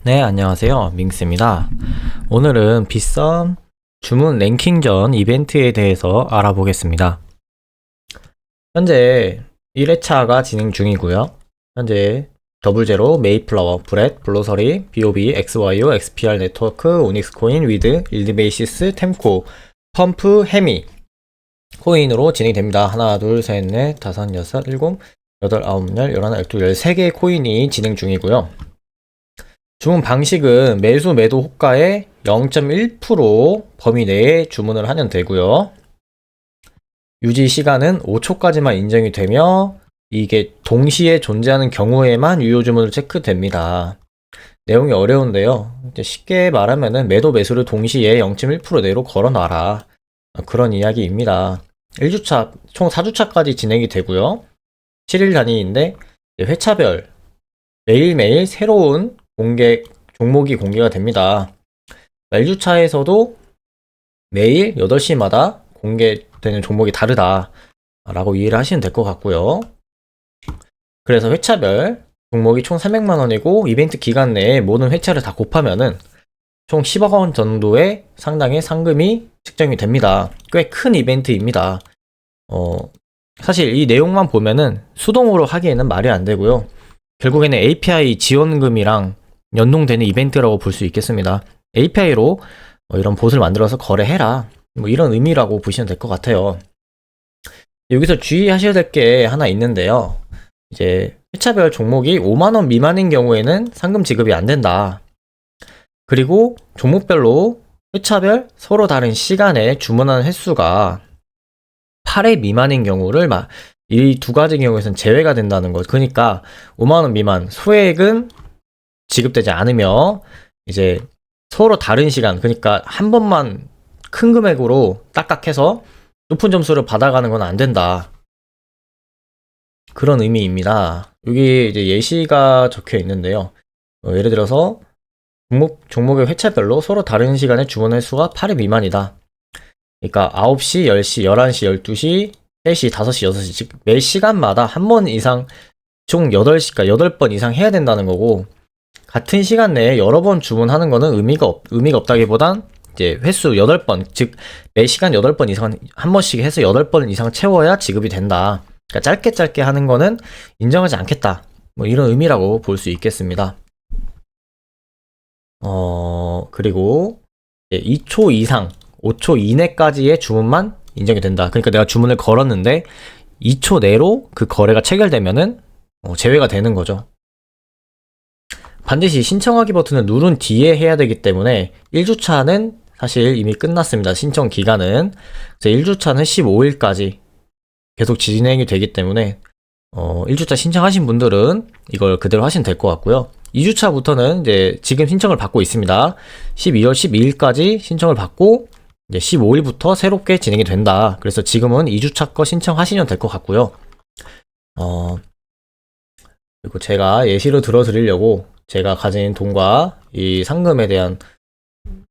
네, 안녕하세요. 밍스입니다. 오늘은 빗썸 주문 랭킹 전 이벤트에 대해서 알아보겠습니다. 현재 1회차가 진행 중이고요. 현재 더블제로, 메이플라워, 브렛, 블로서리, BOB, XYO, XPR 네트워크, 오닉스코인, 위드, 일드베이시스, 템코, 펌프, 해미 코인으로 진행됩니다. 하나, 둘, 셋, 넷, 다섯, 여섯, 일곱, 여덟, 아홉, 열, 열하나, 열두, 열세 개의 코인이 진행 중이고요. 주문 방식은 매수 매도 호가의 0.1% 범위 내에 주문을 하면 되고요. 유지 시간은 5초까지만 인정이 되며 이게 동시에 존재하는 경우에만 유효 주문으로 체크됩니다. 내용이 어려운데요. 쉽게 말하면은 매도 매수를 동시에 0.1% 내로 걸어놔라. 그런 이야기입니다. 1주차, 총 4주차까지 진행이 되고요. 7일 단위인데 회차별 매일매일 새로운 종목이 공개가 됩니다. 1주차에서도 매일 8시마다 공개되는 종목이 다르다 라고 이해를 하시면 될 것 같고요. 그래서 회차별 종목이 총 300만원이고 이벤트 기간 내에 모든 회차를 다 곱하면은 총 10억원 정도의 상당의 상금이 측정이 됩니다. 꽤 큰 이벤트입니다. 사실 이 내용만 보면은 수동으로 하기에는 말이 안 되고요. 결국에는 API 지원금이랑 연동되는 이벤트라고 볼 수 있겠습니다. API로 이런 봇을 만들어서 거래해라, 이런 의미라고 보시면 될 것 같아요. 여기서 주의하셔야 될 게 하나 있는데요. 이제 회차별 종목이 5만원 미만인 경우에는 상금 지급이 안 된다. 그리고 종목별로 회차별 서로 다른 시간에 주문하는 횟수가 8회 미만인 경우를 이 두 가지 경우에서는 제외가 된다는 것. 그러니까 5만원 미만 소액은 지급되지 않으며 이제 서로 다른 시간, 그러니까 한 번만 큰 금액으로 딱딱해서 높은 점수를 받아가는 건 안 된다, 그런 의미입니다. 여기 이제 예시가 적혀 있는데요. 예를 들어서 종목의 회차별로 서로 다른 시간에 주문 횟수가 8회 미만이다. 그러니까 9시, 10시, 11시, 12시, 3시, 5시, 6시, 즉 매 시간마다 한 번 이상 총 8시까 8번 이상 해야 된다는 거고, 같은 시간 내에 여러 번 주문하는 거는 의미가 없다기보단 이제 횟수 8번, 즉 매 시간 8번 이상 한 번씩 해서 8번 이상 채워야 지급이 된다. 그러니까 짧게 하는 거는 인정하지 않겠다, 이런 의미라고 볼 수 있겠습니다. 그리고 2초 이상 5초 이내까지의 주문만 인정이 된다. 그러니까 내가 주문을 걸었는데 2초 내로 그 거래가 체결되면은 제외가 되는 거죠. 반드시 신청하기 버튼을 누른 뒤에 해야 되기 때문에 1주차는 사실 이미 끝났습니다. 신청 기간은. 그래서 1주차는 15일까지 계속 진행이 되기 때문에 1주차 신청하신 분들은 이걸 그대로 하시면 될 것 같고요. 2주차부터는 이제 지금 신청을 받고 있습니다. 12월 12일까지 신청을 받고 이제 15일부터 새롭게 진행이 된다. 그래서 지금은 2주차 거 신청하시면 될 것 같고요. 그리고 제가 예시로 들어드리려고 제가 가진 돈과 이 상금에 대한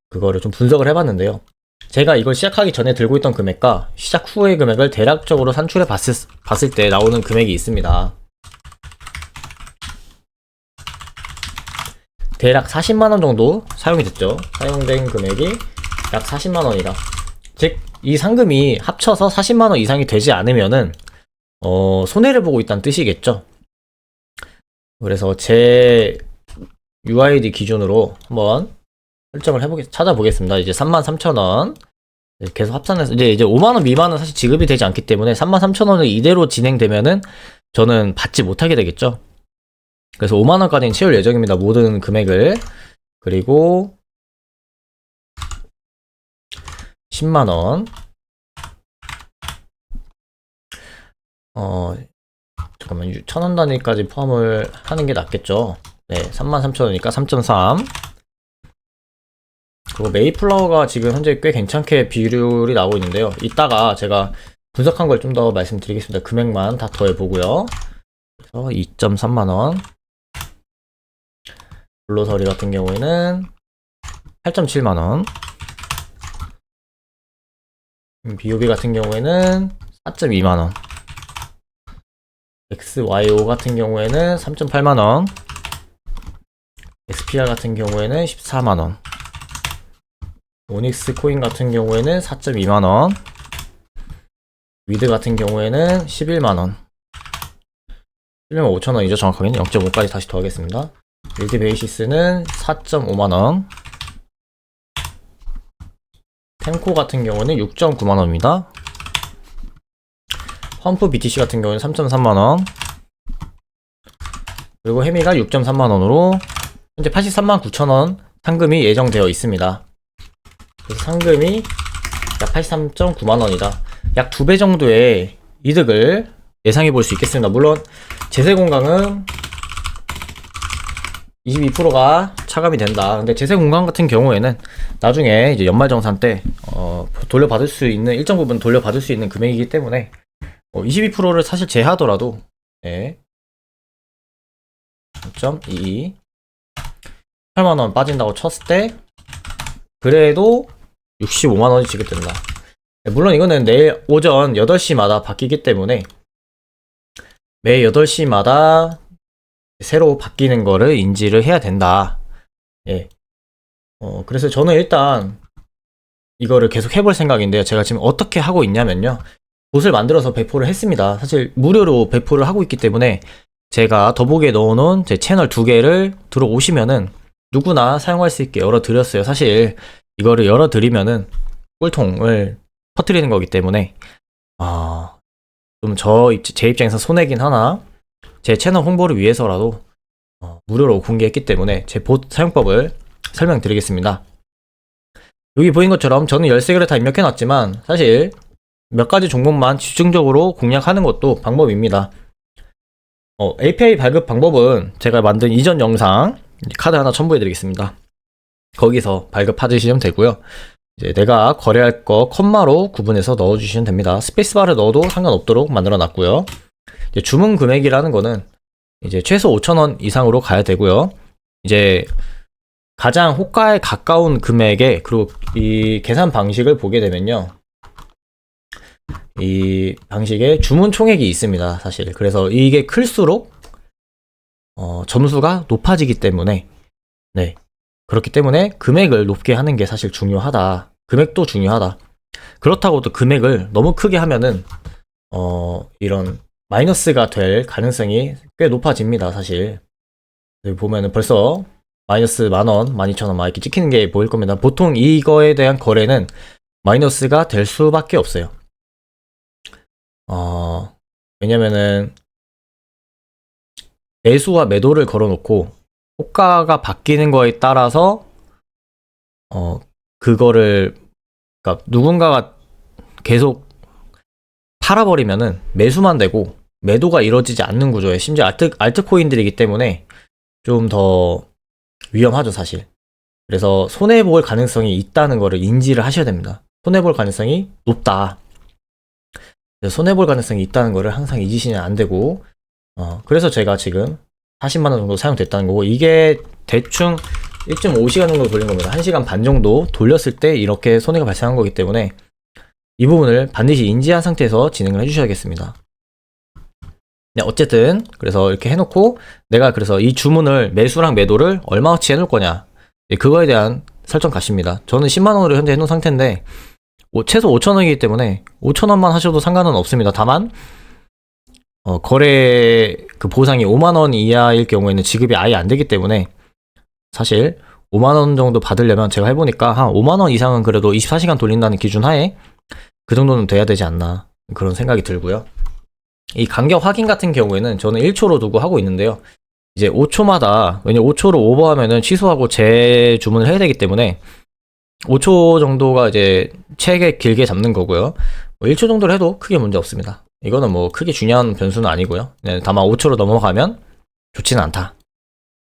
그거를 좀 분석을 해봤는데요. 제가 이걸 시작하기 전에 들고 있던 금액과 시작 후의 금액을 대략적으로 산출해 봤을 때 나오는 금액이 있습니다. 대략 40만원 정도 사용이 됐죠. 사용된 금액이 약 40만원이다. 즉, 이 상금이 합쳐서 40만원 이상이 되지 않으면은 손해를 보고 있다는 뜻이겠죠. 그래서 제 UID 기준으로 한번 설정을 찾아보겠습니다. 이제 33,000원 계속 합산해서 이제 5만원 미만은 사실 지급이 되지 않기 때문에 33,000원을 이대로 진행되면은 저는 받지 못하게 되겠죠. 그래서 5만원까지는 채울 예정입니다. 모든 금액을. 그리고 10만원, 잠깐만, 1,000원 단위까지 포함을 하는 게 낫겠죠. 네, 33,000원이니까 3.3. 그리고 메이플라워가 지금 현재 꽤 괜찮게 비율이 나오고 있는데요. 이따가 제가 분석한 걸 좀 더 말씀드리겠습니다. 금액만 다 더해보고요. 그래서 2.3만원. 블로서리 같은 경우에는 8.7만원. BOB 같은 경우에는 4.2만원. XYO 같은 경우에는 3.8만원. XPR 같은 경우에는 14만원, 오닉스 코인 같은 경우에는 4.2만원, 위드 같은 경우에는 11만원, 11만 5천원이죠. 정확하게는 0.5까지 다시 더하겠습니다. 일드 베이시스는 4.5만원, 템코 같은 경우는 6.9만원입니다. 펌프 BTC 같은 경우는 3.3만원, 그리고 해미가 6.3만원으로 현재 83만 9천원 상금이 예정되어 있습니다. 그래서 상금이 약 83.9만원이다. 약 2배 정도의 이득을 예상해 볼 수 있겠습니다. 물론 제세공강은 22%가 차감이 된다. 근데 제세공강 같은 경우에는 나중에 이제 연말정산 때 돌려받을 수 있는 일정 부분 돌려받을 수 있는 금액이기 때문에 22%를 사실 제하더라도 0.22 8만원 빠진다고 쳤을 때 그래도 65만원이 지급된다. 물론 이거는 내일 오전 8시마다 바뀌기 때문에 매 8시마다 새로 바뀌는 거를 인지를 해야 된다. 그래서 저는 일단 이거를 계속 해볼 생각인데요. 제가 지금 어떻게 하고 있냐면요. 봇을 만들어서 배포를 했습니다. 사실 무료로 배포를 하고 있기 때문에 제가 더보기에 넣어놓은 제 채널 2개를 들어오시면은 누구나 사용할 수 있게 열어드렸어요. 사실 이거를 열어드리면은 꿀통을 퍼뜨리는 거기 때문에 좀 제 입장에서 손해긴 하나 제 채널 홍보를 위해서라도 무료로 공개했기 때문에 제 봇 사용법을 설명드리겠습니다. 여기 보인 것처럼 저는 13개를 다 입력해놨지만 사실 몇 가지 종목만 집중적으로 공략하는 것도 방법입니다. API 발급 방법은 제가 만든 이전 영상 카드 하나 첨부해드리겠습니다. 거기서 발급받으시면 되고요. 이제 내가 거래할 거 컴마로 구분해서 넣어주시면 됩니다. 스페이스바를 넣어도 상관없도록 만들어놨고요. 이제 주문 금액이라는 거는 이제 최소 5,000원 이상으로 가야 되고요. 이제 가장 호가에 가까운 금액에 그리고 이 계산 방식을 보게 되면요. 이 방식에 주문 총액이 있습니다. 사실 그래서 이게 클수록 점수가 높아지기 때문에 그렇기 때문에 금액을 높게 하는 게 사실 중요하다. 금액도 중요하다. 그렇다고 또 금액을 너무 크게 하면은 이런 마이너스가 될 가능성이 꽤 높아집니다. 사실 여기 보면은 벌써 마이너스 만원, 12,000원 막 이렇게 찍히는 게 보일 겁니다. 보통 이거에 대한 거래는 마이너스가 될 수밖에 없어요. 왜냐면은 매수와 매도를 걸어놓고 호가가 바뀌는 거에 따라서 그거를 그러니까 누군가가 계속 팔아버리면은 매수만 되고 매도가 이루어지지 않는 구조에 심지어 알트코인들이기 때문에 좀 더 위험하죠 사실. 그래서 손해볼 가능성이 있다는 거를 인지를 하셔야 됩니다. 손해볼 가능성이 높다. 손해볼 가능성이 있다는 거를 항상 잊으시면 안 되고 그래서 제가 지금 40만원 정도 사용됐다는 거고 이게 대충 1.5시간 정도 돌린 겁니다. 1시간 반 정도 돌렸을 때 이렇게 손해가 발생한 거기 때문에 이 부분을 반드시 인지한 상태에서 진행을 해주셔야겠습니다. 어쨌든 그래서 이렇게 해놓고 내가 그래서 이 주문을 매수랑 매도를 얼마어치 해놓을 거냐 그거에 대한 설정 값입니다. 저는 10만원으로 현재 해놓은 상태인데 최소 5,000원이기 때문에 5,000원만 하셔도 상관은 없습니다. 다만 거래 그 보상이 5만원 이하일 경우에는 지급이 아예 안 되기 때문에 사실 5만원 정도 받으려면 제가 해보니까 한 5만원 이상은 그래도 24시간 돌린다는 기준 하에 그 정도는 돼야 되지 않나 그런 생각이 들고요. 이 간격 확인 같은 경우에는 저는 1초로 두고 하고 있는데요. 이제 5초마다 왜냐면 5초로 오버하면은 취소하고 재주문을 해야 되기 때문에 5초 정도가 이제 최대 길게 잡는 거고요. 1초 정도로 해도 크게 문제 없습니다. 이거는 뭐 크게 중요한 변수는 아니고요. 다만 5초로 넘어가면 좋지는 않다.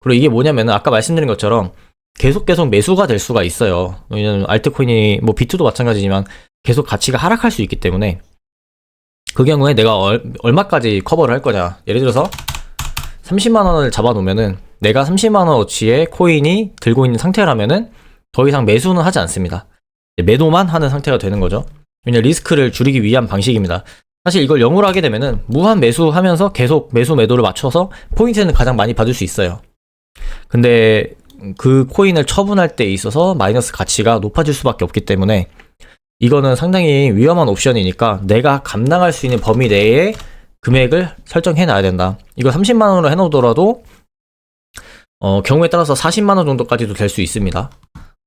그리고 이게 뭐냐면은 아까 말씀드린 것처럼 계속 매수가 될 수가 있어요. 왜냐면 알트코인이 뭐 비트도 마찬가지지만 계속 가치가 하락할 수 있기 때문에 그 경우에 내가 얼마까지 커버를 할 거냐. 예를 들어서 30만원을 잡아놓으면은 내가 30만원어치의 코인이 들고 있는 상태라면은 더 이상 매수는 하지 않습니다. 매도만 하는 상태가 되는 거죠. 왜냐면 리스크를 줄이기 위한 방식입니다. 사실 이걸 0으로 하게 되면은 무한 매수하면서 계속 매수 매도를 맞춰서 포인트는 가장 많이 받을 수 있어요. 근데 그 코인을 처분할 때 있어서 마이너스 가치가 높아질 수밖에 없기 때문에 이거는 상당히 위험한 옵션이니까 내가 감당할 수 있는 범위 내에 금액을 설정해 놔야 된다. 이거 30만원으로 해놓더라도 경우에 따라서 40만원 정도까지도 될 수 있습니다.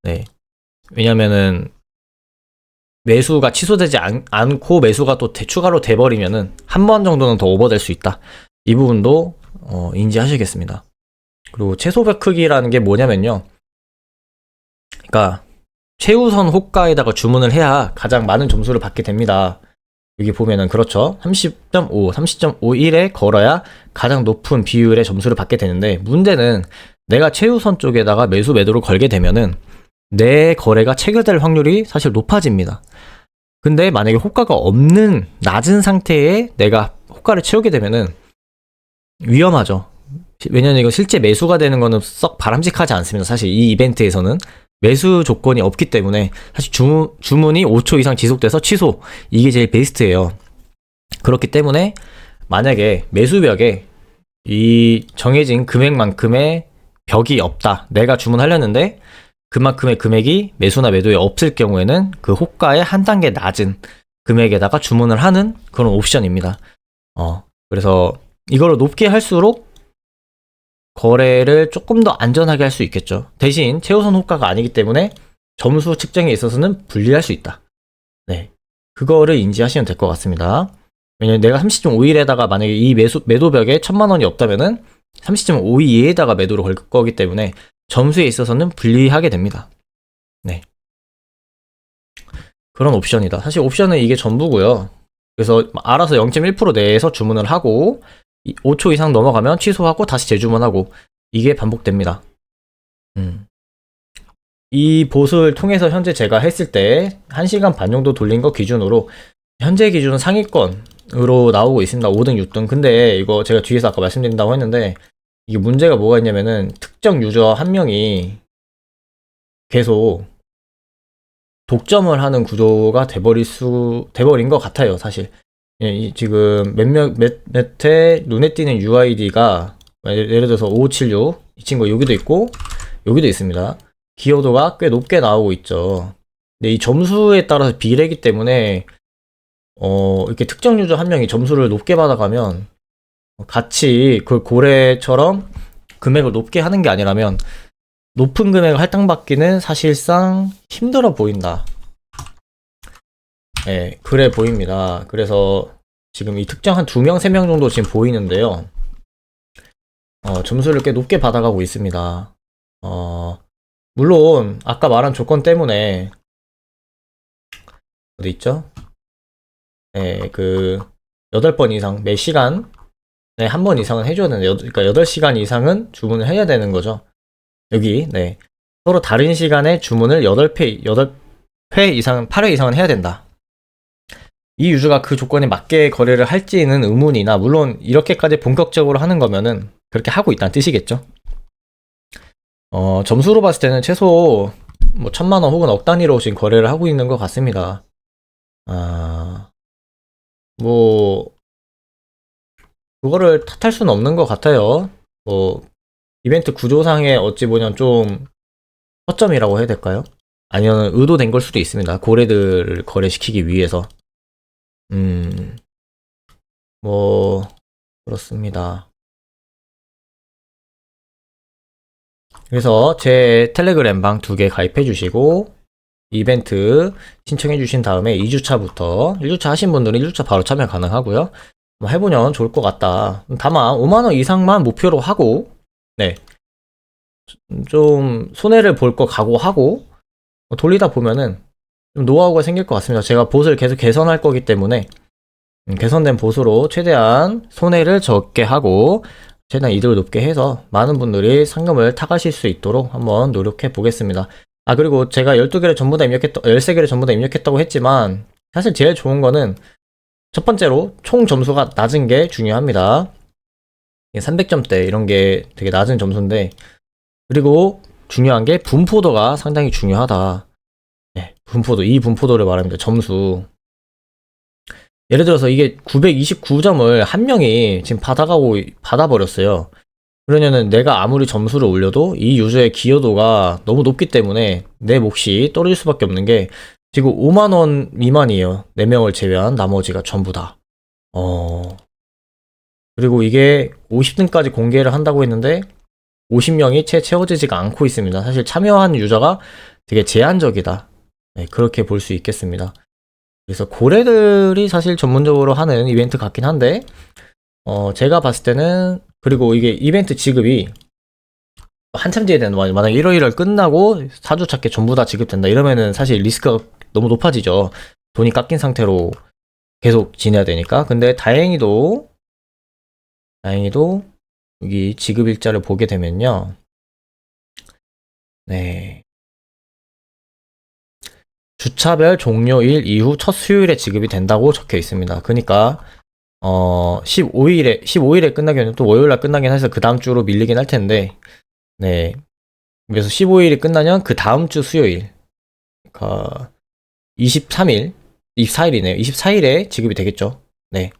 네. 왜냐면은 매수가 취소되지 않고 매수가 또 추가로 돼버리면은 한 번 정도는 더 오버될 수 있다. 이 부분도 인지하시겠습니다. 그리고 최소배 크기라는 게 뭐냐면요. 그러니까 최우선 호가에다가 주문을 해야 가장 많은 점수를 받게 됩니다. 여기 보면은 그렇죠. 30.5, 30.51에 걸어야 가장 높은 비율의 점수를 받게 되는데, 문제는 내가 최우선 쪽에다가 매수 매도를 걸게 되면은 내 거래가 체결될 확률이 사실 높아집니다. 근데 만약에 호가가 없는 낮은 상태에 내가 호가를 채우게 되면은 위험하죠. 왜냐면 이거 실제 매수가 되는 거는 썩 바람직하지 않습니다. 사실 이 이벤트에서는 매수 조건이 없기 때문에 사실 주문이 5초 이상 지속돼서 취소, 이게 제일 베스트예요. 그렇기 때문에 만약에 매수벽에 이 정해진 금액만큼의 벽이 없다, 내가 주문하려는데 그만큼의 금액이 매수나 매도에 없을 경우에는 그 호가의 한 단계 낮은 금액에다가 주문을 하는 그런 옵션입니다. 그래서 이거를 높게 할수록 거래를 조금 더 안전하게 할 수 있겠죠. 대신 최우선 호가가 아니기 때문에 점수 측정에 있어서는 불리할 수 있다. 네, 그거를 인지하시면 될 것 같습니다. 왜냐면 내가 30.51에다가 만약에 이 매도벽에 1000만원이 없다면은 30.52에다가 매도를 걸 거기 때문에 점수에 있어서는 불리하게 됩니다. 네, 그런 옵션이다. 사실 옵션은 이게 전부고요. 그래서 알아서 0.1% 내에서 주문을 하고 5초 이상 넘어가면 취소하고 다시 재주문하고, 이게 반복됩니다. 이 봇을 통해서 현재 제가 했을 때 1시간 반 정도 돌린 거 기준으로 현재 기준은 상위권으로 나오고 있습니다. 5등, 6등. 근데 이거 제가 뒤에서 아까 말씀드린다고 했는데, 이게 문제가 뭐가 있냐면은 특정 유저 한 명이 계속 독점을 하는 구조가 돼버린 것 같아요, 사실. 지금 몇회 눈에 띄는 UID가 예를 들어서 5576, 이 친구 여기도 있고 여기도 있습니다. 기여도가 꽤 높게 나오고 있죠. 근데 이 점수에 따라서 비례이기 때문에 이렇게 특정 유저 한 명이 점수를 높게 받아가면 같이 그 고래처럼 금액을 높게 하는 게 아니라면 높은 금액을 할당받기는 사실상 힘들어 보인다. 네, 그래 보입니다. 그래서 지금 이 특정 한 2명, 3명 정도 지금 보이는데요. 점수를 꽤 높게 받아가고 있습니다. 물론 아까 말한 조건 때문에 어디 있죠? 네, 그 8번 이상 매 시간에 한 번 이상은 해줘야 되는데, 그러니까 8시간 이상은 주문을 해야 되는 거죠. 여기, 네, 서로 다른 시간에 주문을 8회 이상, 8회 이상은 해야 된다. 이 유저가 그 조건에 맞게 거래를 할지는 의문이나, 물론 이렇게까지 본격적으로 하는 거면은 그렇게 하고 있다는 뜻이겠죠. 점수로 봤을 때는 최소 뭐 1000만원 혹은 억 단위로 지금 거래를 하고 있는 것 같습니다. 뭐 그거를 탓할 수는 없는 것 같아요. 뭐 이벤트 구조상에 어찌 보면 좀 허점이라고 해야 될까요? 아니면 의도된 걸 수도 있습니다. 고래들을 거래시키기 위해서. 뭐 그렇습니다. 그래서 제 텔레그램 방 2개 가입해 주시고 이벤트 신청해 주신 다음에 2주차부터 1주차 하신 분들은 1주차 바로 참여 가능하고요. 뭐 해보면 좋을 것 같다. 다만 5만원 이상만 목표로 하고, 네, 좀 손해를 볼 거 각오하고 돌리다 보면은 좀 노하우가 생길 것 같습니다. 제가 봇을 계속 개선할 거기 때문에 개선된 봇으로 최대한 손해를 적게 하고 최대한 이득을 높게 해서 많은 분들이 상금을 타가실 수 있도록 한번 노력해 보겠습니다. 그리고 제가 12개를 전부 다 입력했다, 13개를 전부 다 입력했다고 했지만 사실 제일 좋은 거는 첫 번째로 총 점수가 낮은 게 중요합니다. 300점대 이런 게 되게 낮은 점수인데, 그리고 중요한 게 분포도가 상당히 중요하다. 네, 분포도, 이 분포도를 말합니다. 점수. 예를 들어서 이게 929점을 한 명이 지금 받아버렸어요. 그러면은 내가 아무리 점수를 올려도 이 유저의 기여도가 너무 높기 때문에 내 몫이 떨어질 수밖에 없는 게 지금 5만원 미만이에요. 4명을 제외한 나머지가 전부 다. 그리고 이게 50등까지 공개를 한다고 했는데 50명이 채 채워지지가 않고 있습니다. 사실 참여한 유저가 되게 제한적이다. 네, 그렇게 볼 수 있겠습니다. 그래서 고래들이 사실 전문적으로 하는 이벤트 같긴 한데 제가 봤을 때는, 그리고 이게 이벤트 지급이 한참 뒤에 되는, 만약 1월 1월 끝나고 4주차께 전부 다 지급된다 이러면은 사실 리스크가 너무 높아지죠. 돈이 깎인 상태로 계속 지내야 되니까. 근데 다행히도 여기 지급 일자를 보게 되면요, 네, 주차별 종료일 이후 첫 수요일에 지급이 된다고 적혀 있습니다. 그러니까 15일에 끝나긴, 또 월요일날 끝나긴 해서 그 다음 주로 밀리긴 할 텐데, 네, 그래서 15일이 끝나면 그 다음 주 수요일, 그러니까 24일이네요. 24일에 지급이 되겠죠. 네.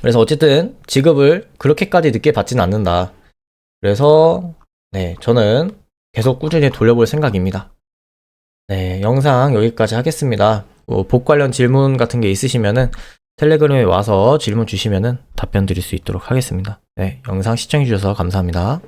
그래서 어쨌든 지급을 그렇게까지 늦게 받지는 않는다. 그래서 네, 저는 계속 꾸준히 돌려볼 생각입니다. 네, 영상 여기까지 하겠습니다. 복 관련 질문 같은 게 있으시면은 텔레그램에 와서 질문 주시면은 답변 드릴 수 있도록 하겠습니다. 네, 영상 시청해주셔서 감사합니다.